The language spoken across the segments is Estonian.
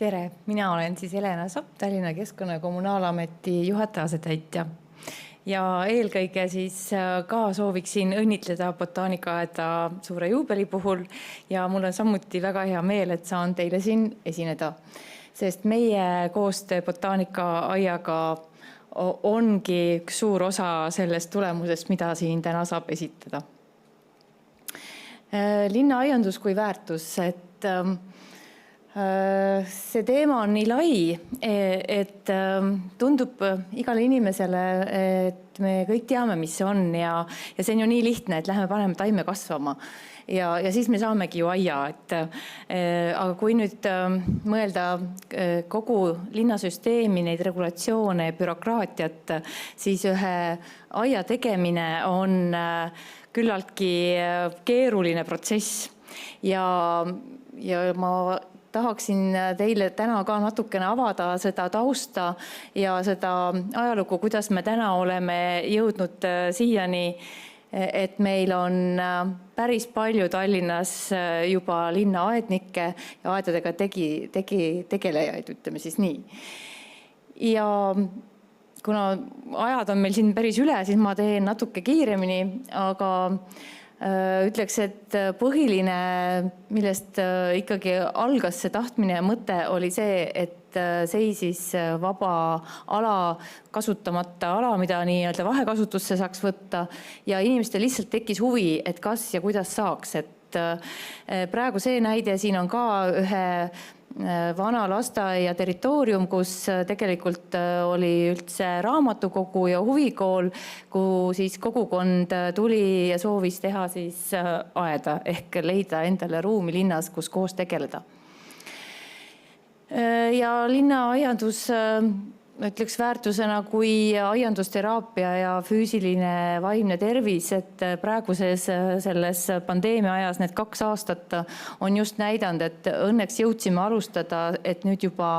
Tere, mina olen siis Helena Sapp, Tallinna Keskkonna- ja Kommunaalameti juhataja asetäitja. Ja eelkõige siis ka sooviksin õnnitleda botaanikaaeda suure juubeli puhul ja mul on samuti väga hea meel, et saan teile siin esineda. Sest meie koostöö botaanikaaiaga ongi üks suur osa sellest tulemusest, mida siin täna saab esitada. Linnaaiandus kui väärtus, et see teema on nii lai, et tundub igale inimesele, et me kõik teame, mis see on ja see on ju nii lihtne, et lähme paneme taime kasvama ja siis me saamegi ju aia. Aga kui nüüd mõelda kogu linnasüsteemi, neid regulatsioone ja bürokraatiat, siis ühe aia tegemine on küllaltki keeruline protsess ja ma tahaksin teile täna ka natukene avada seda tausta ja seda ajalugu, kuidas me täna oleme jõudnud siiani, et meil on päris palju Tallinnas juba linnaaednikke ja aedadega tegelejaid, ütleme siis nii. Ja kuna ajad on meil siin päris üle, siis ma teen natuke kiiremini, aga ütleks, et põhiline, millest ikkagi algas see tahtmine ja mõte oli see, et seisis vaba ala, kasutamata ala, mida nii-öelda vahekasutusse saaks võtta ja inimestel lihtsalt tekkis huvi, et kas ja kuidas saaks. Et praegu see näide siin on ka ühe vana lasteaia territoorium, kus tegelikult oli üldse raamatukogu ja huvikool, kuhu siis kogukond tuli ja soovis teha siis aeda ehk leida endale ruumi linnas, kus koos tegeleda. Ja linnaaiandus ütleks väärtusena kui aiandusteraapia ja füüsiline vaimne tervis, et praeguses selles pandeemia ajas need 2 aastat on just näidanud, et õnneks jõudsime alustada, et nüüd juba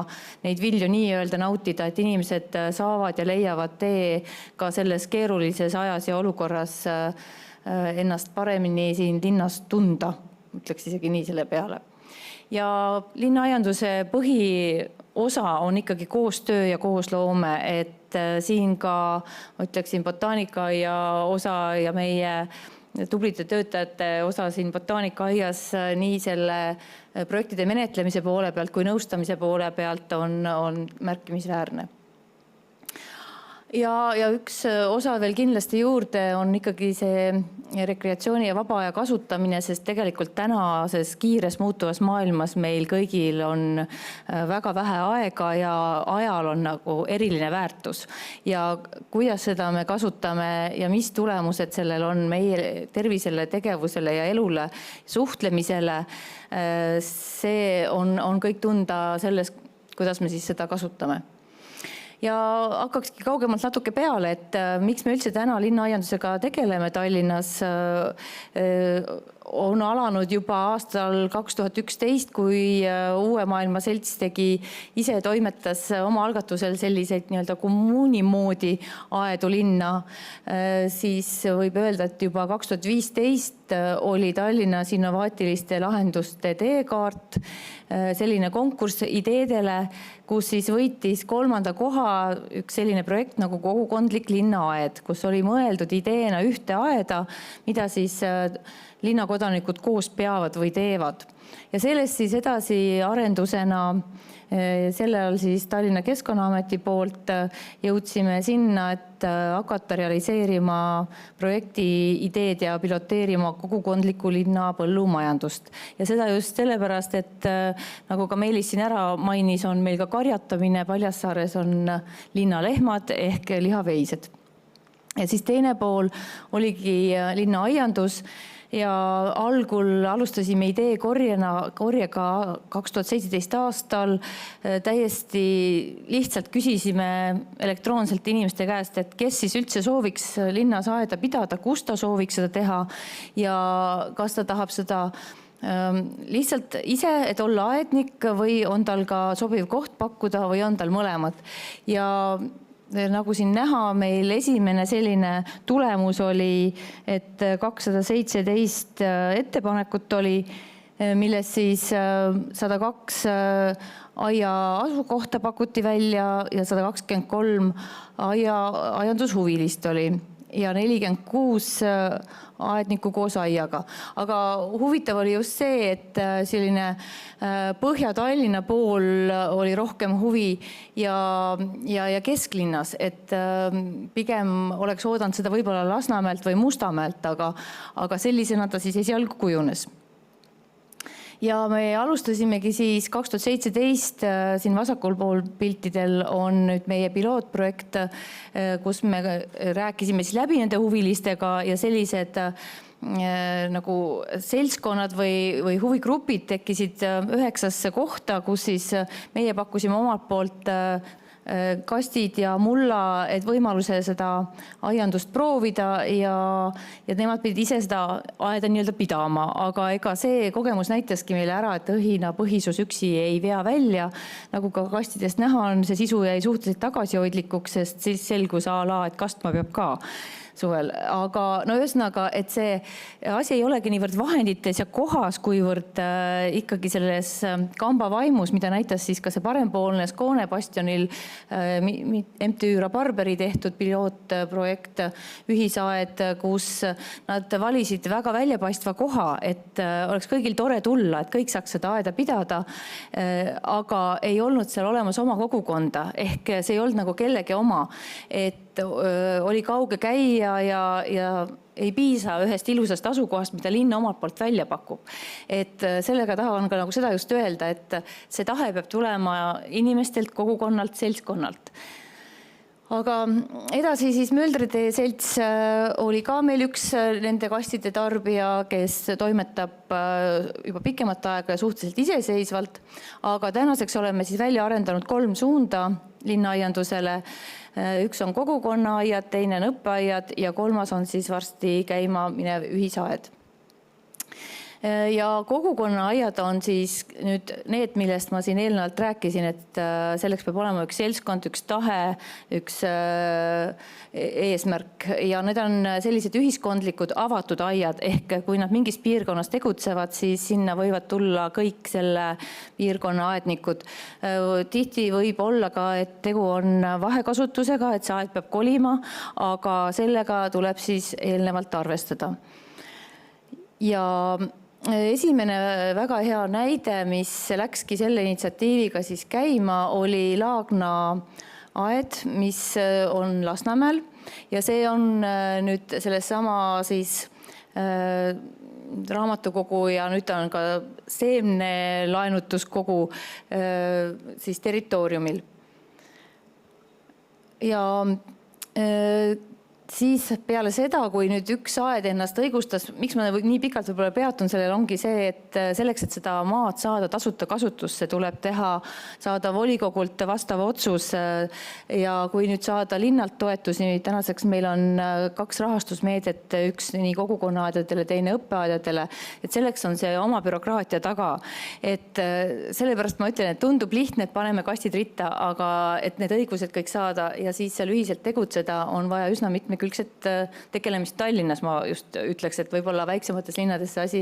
neid vilju nii-öelda nautida, et inimesed saavad ja leiavad tee ka selles keerulises ajas ja olukorras ennast paremini siin linnas tunda, ütleks isegi nii selle peale. Ja linnaaianduse põhiosa on ikkagi koostöö ja koosloome, et siin ka ütleksin botaanikaaia osa ja meie tublide töötajate osa siin botaanikaaias nii selle projektide menetlemise poole pealt kui nõustamise poole pealt on märkimisväärne. Ja üks osa veel kindlasti juurde on ikkagi see rekreatsiooni ja vaba aja kasutamine, sest tegelikult tänases kiires muutuvas maailmas meil kõigil on väga vähe aega ja ajal on nagu eriline väärtus. Ja kuidas seda me kasutame ja mis tulemused sellel on meie tervisele, tegevusele ja elule, suhtlemisele, see on kõik tunda selles, kuidas me siis seda kasutame. Ja hakkakski kaugemalt natuke peale, et miks me üldse täna linnaaiandusega tegeleme Tallinnas, on alanud juba aastal 2011, kui Uue Maailma Selts ise toimetas oma algatusel selliseid nii-öelda kommuuni moodi aedu linna, siis võib öelda, et juba 2015 oli Tallinnas innovaatiliste lahenduste teekaart, selline konkurss ideedele, kus siis võitis 3. koha üks selline projekt nagu kogukondlik linnaaed, kus oli mõeldud ideena ühte aeda, mida siis linnakodanikud koos peavad või teevad. Ja sellest siis edasi arendusena sellel siis Tallinna Keskkonnaameti poolt jõudsime sinna, et hakata realiseerima projekti ideed ja piloteerima kogukondliku linna põllumajandust. Ja seda just sellepärast, et nagu ka Meelis siin ära mainis, on meil ka karjatamine, Paljassaares on linnalehmad ehk lihaveised. Ja siis teine pool oligi linnaaiandus. Ja algul alustasime idee korjega 2017 aastal. Täiesti lihtsalt küsisime elektroonselt inimeste käest, et kes siis üldse sooviks linnas aeda pidada, kus ta sooviks seda teha ja kas ta tahab seda lihtsalt ise, et olla aednik või on tal ka sobiv koht pakkuda või on tal mõlemad. Ja nagu siin näha, meil esimene selline tulemus oli, et 217 ettepanekut oli milles siis 102 aia asukohta pakuti välja ja 123 aiandushuvilist oli ja 46 aednikku koos aiaga. Aga huvitav oli just see, et selline Põhja-Tallinna pool oli rohkem huvi ja kesklinnas, et pigem oleks oodanud seda võib-olla Lasnamäelt või Mustamäelt, aga sellisena ta siis esialgu kujunes. Ja me alustasimegi siis 2017, siin vasakul pool piltidel on nüüd meie pilootprojekt, kus me rääkisime siis läbi nende huvilistega ja sellised nagu seltskonnad või huvigrupid tekkisid 9 kohta, kus siis meie pakkusime omalt poolt kastid ja mulla, et võimaluse seda aiandust proovida ja nemad pidid ise seda aeda nii-öelda pidama, aga ega see kogemus näitaski meile ära, et õhina põhisus üksi ei vea välja. Nagu ka kastidest näha on, see sisu jäi suhteliselt tagasihoidlikuks, sest siis selgus et kastma peab ka suvel. Aga no ühesõnaga, et see asi ei olegi niivõrd vahendites ja kohas, kuivõrd ikkagi selles kamba vaimus, mida näitas siis ka see parempoolne Skoone bastionil MTÜ Rabarberi tehtud pilootprojekt ühisaed, kus nad valisid väga väljapaistva koha, et oleks kõigil tore tulla, et kõik saaks seda aeda pidada, aga ei olnud seal olemas oma kogukonda, ehk see ei olnud nagu kellegi oma, et oli kauge käia ja ei piisa ühest ilusast asukohast, mida linn omalt poolt välja pakub. Et sellega tahan ka nagu seda just öelda, et see tahe peab tulema inimestelt, kogukonnalt, seltskonnalt. Aga edasi siis Möldritee selts oli ka meil üks nende kastide tarbija, kes toimetab juba pikemat aega ja suhteliselt iseseisvalt. Aga tänaseks oleme siis välja arendanud 3 suunda linnaaiandusele. Üks on kogukonnaaiad, teine on õppeaiad ja 3. on siis varsti käima minev ühisaed. Ja kogukonnaaiad on siis nüüd need, millest ma siin eelnevalt rääkisin, et selleks peab olema üks seltskond, üks tahe, üks eesmärk ja need on sellised ühiskondlikud avatud aiad, ehk kui nad mingis piirkonnas tegutsevad, siis sinna võivad tulla kõik selle piirkonna aednikud. Tihti võib olla ka, et tegu on vahekasutusega, et see aed peab kolima, aga sellega tuleb siis eelnevalt arvestada. Ja esimene väga hea näide, mis läkski selle initsiatiiviga siis käima, oli Laagna aed, mis on Lasnamäel ja see on nüüd sellesama siis raamatukogu ja nüüd ta on ka seemne laenutuskogu siis territooriumil. Ja siis peale seda, kui nüüd üks aed ennast õigustas, miks ma nii pikalt võib-olla peatun sellel, ongi see, et selleks, et seda maad saada tasuta kasutusse, tuleb saada volikogult vastav otsus ja kui nüüd saada linnalt toetusi, tänaseks meil on 2 rahastusmeedet, üks nii kogukonnaaedadele, teine õppeaedadele, et selleks on see oma bürokraatia taga. Et sellepärast ma ütlen, et tundub lihtne, et paneme kastid ritta, aga et need õigused kõik saada ja siis seal ühiselt tegutseda, on vaja üsna mitmekülgset tegelemist Tallinnas, ma just ütleks, et võib-olla väiksemates linnades see asi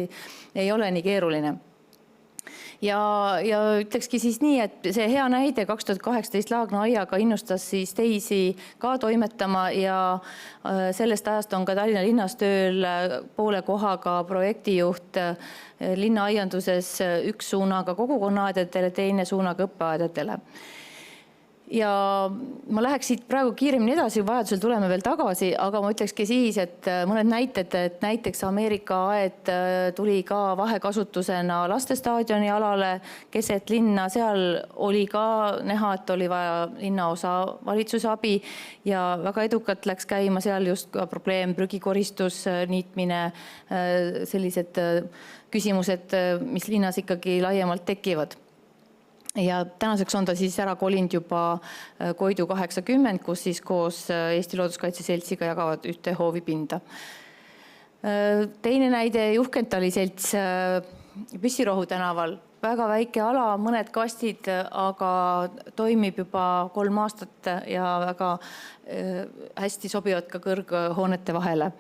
ei ole nii keeruline. Ja ütlekski siis nii, et see hea näide 2018 Laagna aiaga innustas siis teisi ka toimetama ja sellest ajast on ka Tallinna linnas tööl poole kohaga projektijuht linnaaianduses, üks suunaga kogukonnaaedadele, teine suunaga õppeaedadele. Ja ma läheks siit praegu kiiremini edasi, vajadusel tuleme veel tagasi, aga ma ütlekski siis, et mõned näited, et näiteks Ameerika aed tuli ka vahekasutusena lastestaadioni alale keset linna, seal oli ka näha, et oli vaja linnaosa valitsuse abi ja väga edukalt läks käima seal just ka probleem, prügikoristus, niitmine, sellised küsimused, mis linnas ikkagi laiemalt tekivad. Ja tänaseks on ta siis ära kolinud juba Koidu 80, kus siis koos Eesti Looduskaitse Seltsiga jagavad ühte hoovipinda. Teine näide Juhkentali selts Püssirohu tänaval. väga väike ala, mõned kastid, aga toimib juba 3 aastat ja väga hästi sobivad ka kõrghoonete vahele.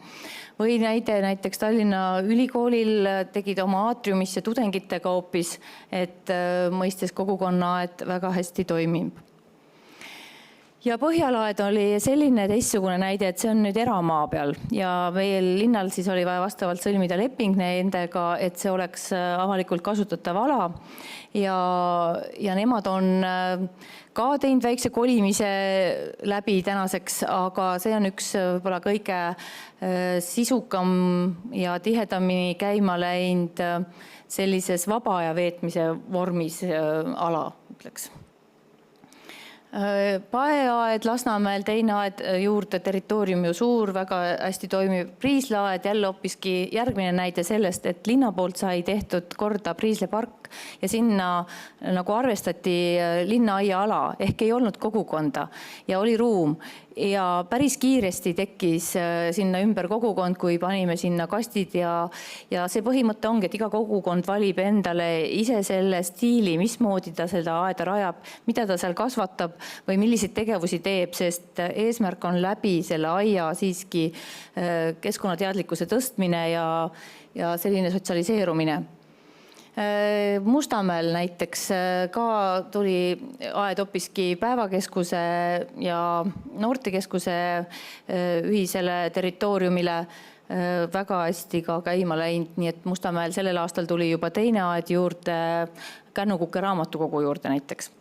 Või näiteks Tallinna Ülikoolil tegid oma aatriumisse tudengitega hoopis, et mõistes kogukonnaaed väga hästi toimib. Ja Põhjalaed oli selline teistsugune näide, et see on nüüd eramaa peal ja meil linnal siis oli vaja vastavalt sõlmida leping nendega, et see oleks avalikult kasutatav ala ja nemad on ka teinud väikse kolimise läbi tänaseks, aga see on üks võib-olla kõige sisukam ja tihedamini käima läinud sellises vaba aja veetmise vormis ala, ütleks. Paeaed Lasnamäel, teine aed juurde, territoorium ju suur, väga hästi toimib. Priislaaed jälle hoopiski järgmine näide sellest, et linna poolt sai tehtud korda Priisle park ja sinna nagu arvestati linnaaia ala ehk ei olnud kogukonda ja oli ruum. Ja päris kiiresti tekkis sinna ümber kogukond, kui panime sinna kastid ja see põhimõte ongi, et iga kogukond valib endale ise selle stiili, mismoodi ta seda aeda rajab, mida ta seal kasvatab või milliseid tegevusi teeb, sest eesmärk on läbi selle aia siiski keskkonnateadlikkuse tõstmine ja selline sotsialiseerumine. Mustamäel näiteks ka tuli aed hoopiski päevakeskuse ja noortekeskuse ühisele territooriumile väga hästi ka käima läinud, nii et Mustamäel sellel aastal tuli juba teine aed juurde Kännu-Kuke raamatukogu juurde näiteks.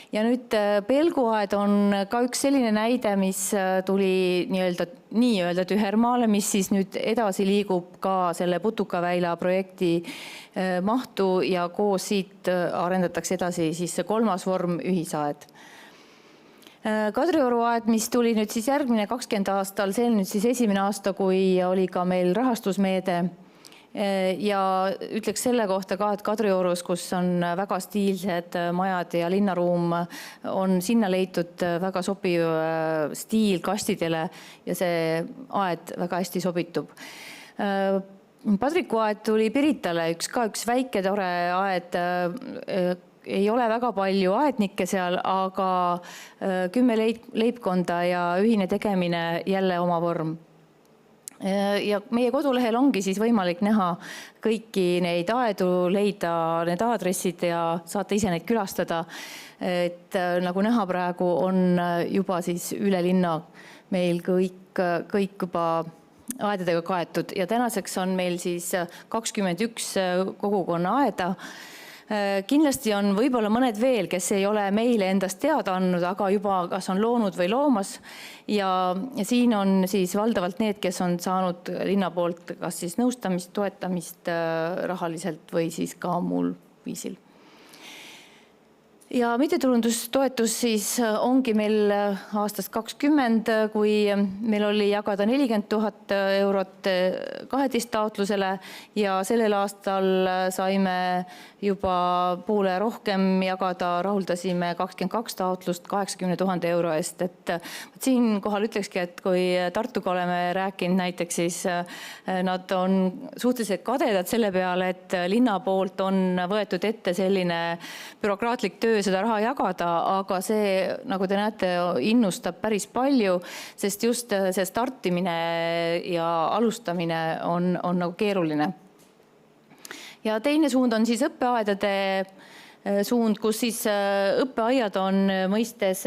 Ja nüüd Pelguaed on ka üks selline näide, mis tuli nii-öelda Tühermaale, mis siis nüüd edasi liigub ka selle Putukaväila projekti mahtu ja koos siit arendatakse edasi siis see 3. vorm ühisaed. Kadrioru aed, mis tuli nüüd siis järgmine 20 aastal, see on nüüd siis esimene aasta, kui oli ka meil rahastusmeede. Ja ütleks selle kohta ka, et Kadriorus, kus on väga stiilsed majad ja linnaruum, on sinna leitud väga sobiv stiil kastidele ja see aed väga hästi sobitub. Padriku aed tuli Piritale, üks väike tore aed, ei ole väga palju aednikke seal, aga 10 leibkonda ja ühine tegemine jälle oma vorm. Ja meie kodulehel ongi siis võimalik näha kõiki neid aedu, leida need aadressid ja saate ise neid külastada. Et nagu näha praegu on juba siis üle linna meil kõik juba aedadega kaetud ja tänaseks on meil siis 21 kogukonna aeda. Kindlasti on võib-olla mõned veel, kes ei ole meile endast teada andnud, aga juba kas on loonud või loomas. Ja siin on siis valdavalt need, kes on saanud linna poolt kas siis nõustamist, toetamist rahaliselt või siis ka muul viisil. Ja mittetulundustoetus siis ongi meil aastast 20, kui meil oli jagada 40 000 eurot 12 taotlusele ja sellel aastal saime juba poole rohkem jagada, rahuldasime 22 taotlust 80 000 euro eest. Et siinkohal ütlekski, et kui Tartuga oleme rääkinud näiteks, siis nad on suhteliselt kadedad selle peale, et linna poolt on võetud ette selline bürokraatlik töö seda raha jagada, aga see, nagu te näete, innustab päris palju, sest just see startimine ja alustamine on nagu keeruline. Ja teine suund on siis õppeaedade suund, kus siis õppeaiad on mõistes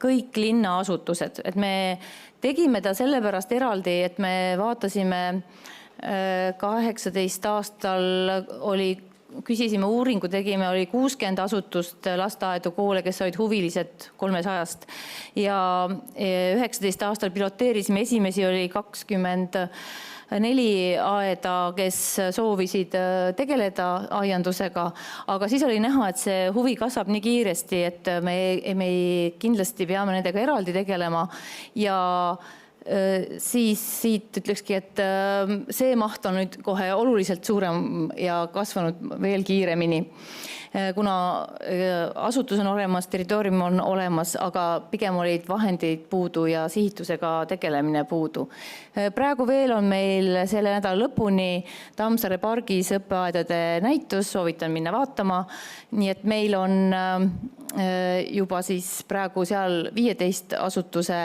kõik linnaasutused. Et me tegime ta sellepärast eraldi, et me vaatasime 18 aastal küsisime uuringu, tegime, oli 60 asutust, lasteaedu, koole, kes olid huvilised 300 ja 19 aastal piloteerisime, esimesi oli 24 aeda, kes soovisid tegeleda aiandusega, aga siis oli näha, et see huvi kasvab nii kiiresti, et me kindlasti peame nendega eraldi tegelema ja siis siit ütlekski, et see maht on nüüd kohe oluliselt suurem ja kasvanud veel kiiremini, kuna asutus on olemas, territoorium on olemas, aga pigem olid vahendeid puudu ja sihitusega tegelemine puudu. Praegu veel on meil selle nädala lõpuni Tammsaare pargis õppeaedade näitus, soovitan minna vaatama. Nii et meil on juba siis praegu seal 15 asutuse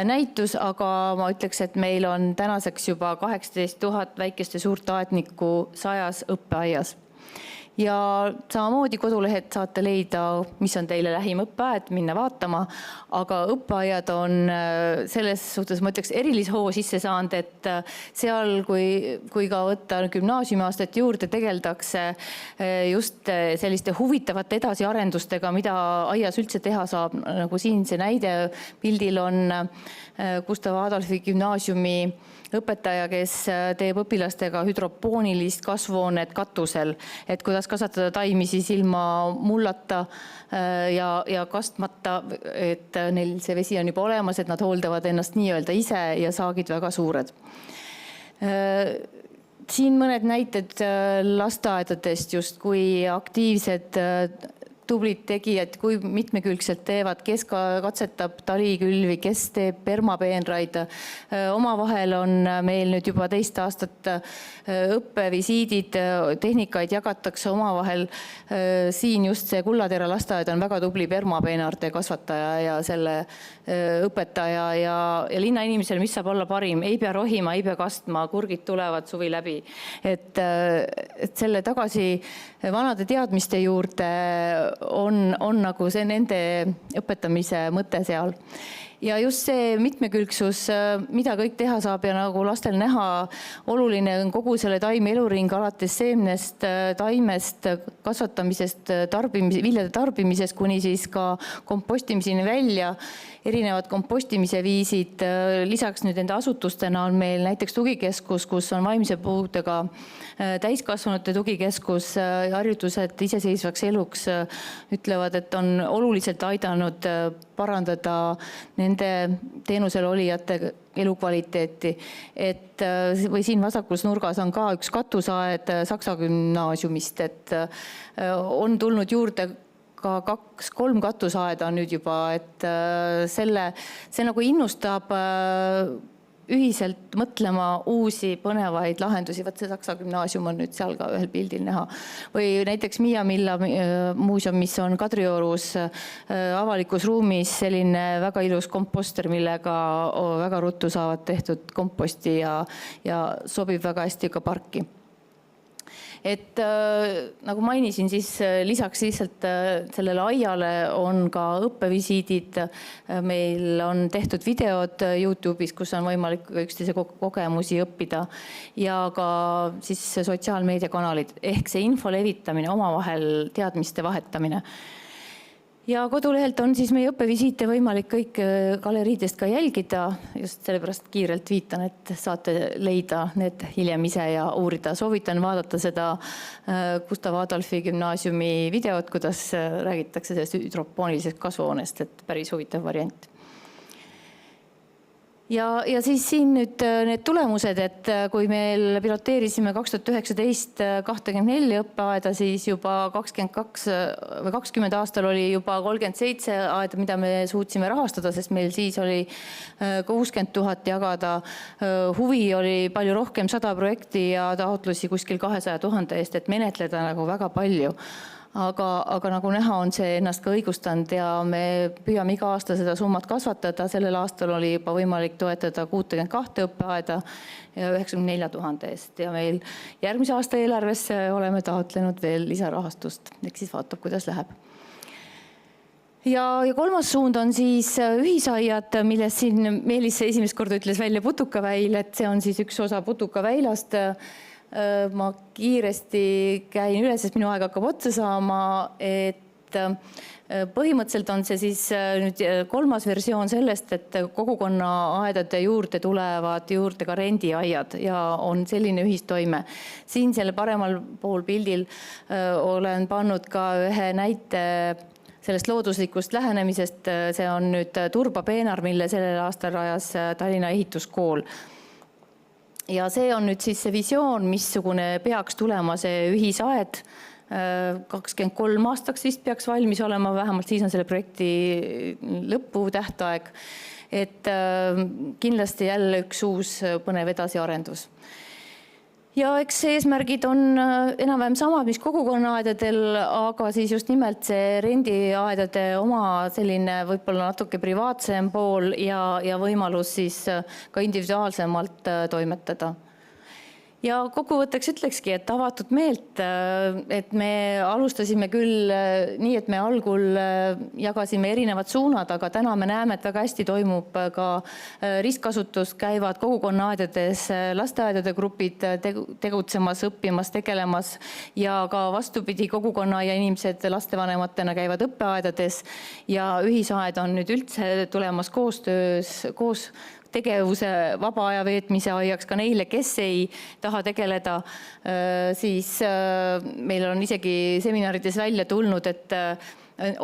näitus, aga ma ütleks, et meil on tänaseks juba 18 000 väikest ja suurt aednikku 100 õppeaias. Ja samamoodi kodulehed saate leida, mis on teile lähim õppeaed, minna vaatama, aga õppeaiad on selles suhtes, ma ütleks, erilishoo sisse saanud, et seal, kui ka võtta gümnaasiumiaastat juurde, tegeldakse just selliste huvitavate edasiarendustega, mida aias üldse teha saab, nagu siin see näide pildil on Gustav Adolfi gümnaasiumi õpetaja, kes teeb õpilastega hüdropoonilist kasvuhoonet katusel, et kuidas kasvatada taimi siis ilma mullata ja kastmata, et neil see vesi on juba olemas, et nad hooldavad ennast nii-öelda ise ja saagid väga suured. Siin mõned näited lasteaedadest, just kui aktiivsed tublid tegijad, kui mitmekülgselt teevad, kes katsetab talikülvi, kes teeb permapeenraid. Omavahel on meil nüüd juba teist aastat õppevisiidid, tehnikaid jagatakse omavahel. Siin just see Kullatera lasteaed on väga tubli permapeenarde kasvataja ja selle õpetaja ja linnainimesel, mis saab olla parim, ei pea rohima, ei pea kastma, kurgid tulevad suvi läbi. Et selle tagasi vanade teadmiste juurde on nagu see nende õpetamise mõte seal. Ja just see mitmekülgsus, mida kõik teha saab ja nagu lastel näha, oluline on kogu selle taime eluring alates seemnest, taimest, kasvatamisest, viljade tarbimisest kuni siis ka kompostimiseni välja. Erinevad kompostimise viisid, lisaks nüüd nende asutustena on meil näiteks tugikeskus, kus on vaimse puudega täiskasvanute tugikeskus, harjutused iseseisvaks eluks ütlevad, et on oluliselt aidanud parandada nende teenusel olijate elukvaliteeti. Või siin vasakus nurgas on ka üks katusaed Saksa gümnaasiumist, et on tulnud juurde ka 2-3 katusaeda nüüd juba, et see nagu innustab ühiselt mõtlema uusi põnevaid lahendusi. Võt see Saksa gümnaasium on nüüd seal ka ühel pildil näha. Või näiteks Miia Milla muuseum, mis on Kadriorus avalikus ruumis, selline väga ilus komposter, millega väga ruttu saavad tehtud komposti ja sobib väga hästi ka parki. Et nagu mainisin, siis lisaks lihtsalt sellele aiale on ka õppevisiidid. Meil on tehtud videod YouTube'is, kus on võimalik üksteise kogemusi õppida ja ka siis sotsiaalmeediakanalid ehk see info levitamine, omavahel teadmiste vahetamine. Ja kodulehelt on siis meie õppevisiite võimalik kõik galeriidest ka jälgida. Just sellepärast kiirelt viitan, et saate leida need hiljem ise ja uurida. Soovitan vaadata seda Gustav Adolfi gümnaasiumi videot, kuidas räägitakse sellest hüdropoonilisest kasvuhoonest, et päris huvitav variant. Ja siis siin nüüd need tulemused, et kui meil piloteerisime 2019 24 õppeaeda, siis juba 20 aastal oli juba 37 aeda, mida me suutsime rahastada, sest meil siis oli 60 000 jagada. Huvi oli palju rohkem, 100 projekti ja taotlusi kuskil 200 000 eest, et menetleda nagu väga palju. Aga nagu näha, on see ennast ka õigustanud ja me püüame iga aasta seda summat kasvatada. Sellel aastal oli juba võimalik toetada 62 õppeaeda ja 94 000 eest. Ja meil järgmise aasta eelarvesse oleme taotlenud veel lisarahastust. Eks siis vaatab, kuidas läheb. Ja kolmas suund on siis ühisaiad, millest siin Meelis esimest korda ütles välja Putukaväil, et see on siis üks osa Putukaväilast. Ma kiiresti käin üle, sest minu aeg hakkab otsa saama, et põhimõtteliselt on see siis nüüd kolmas versioon sellest, et kogukonna aedade juurde tulevad juurde ka rendiaiad ja on selline ühistoime. Siin selle paremal pool pildil olen pannud ka ühe näite sellest looduslikust lähenemisest. See on nüüd turbapeenar, mille sellel aastal rajas Tallinna ehituskool. Ja see on nüüd siis see visioon, missugune peaks tulema see ühisaed. 23 aastaks vist peaks valmis olema, vähemalt siis on selle projekti lõputähtaeg. Et kindlasti jälle üks uus põnev edasiarendus. Ja eks eesmärgid on enam-vähem samad, mis kogukonnaaedadel, aga siis just nimelt see rendiaedade oma selline võib-olla natuke privaatsem pool ja võimalus siis ka individuaalsemalt toimetada. Ja kokkuvõtteks ütlekski, et avatud meelt, et me alustasime küll nii, et me algul jagasime erinevad suunad, aga täna me näeme, et väga hästi toimub ka ristkasutus, käivad kogukonnaaedades lasteaedade grupid tegutsemas, õppimas, tegelemas ja ka vastupidi kogukonna ja inimesed lastevanematena käivad õppeaedades ja ühisaed on nüüd üldse tulemas koos tegevuse vaba aja veetmise aiaks ka neile, kes ei taha tegeleda, siis meil on isegi seminarides välja tulnud, et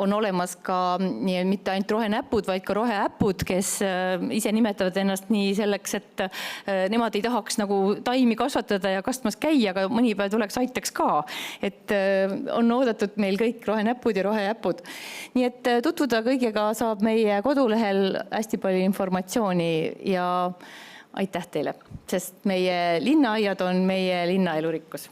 on olemas ka mitte ainult rohenäpud, vaid ka roheäpud, kes ise nimetavad ennast nii selleks, et nemad ei tahaks nagu taimi kasvatada ja kastmas käia, aga mõni päev tuleks aitaks ka. Et on oodatud meil kõik rohenäpud ja roheäpud. Nii et tutvuda kõigega saab meie kodulehel hästi palju informatsiooni ja aitäh teile, sest meie linnaaiad on meie linna elurikkus.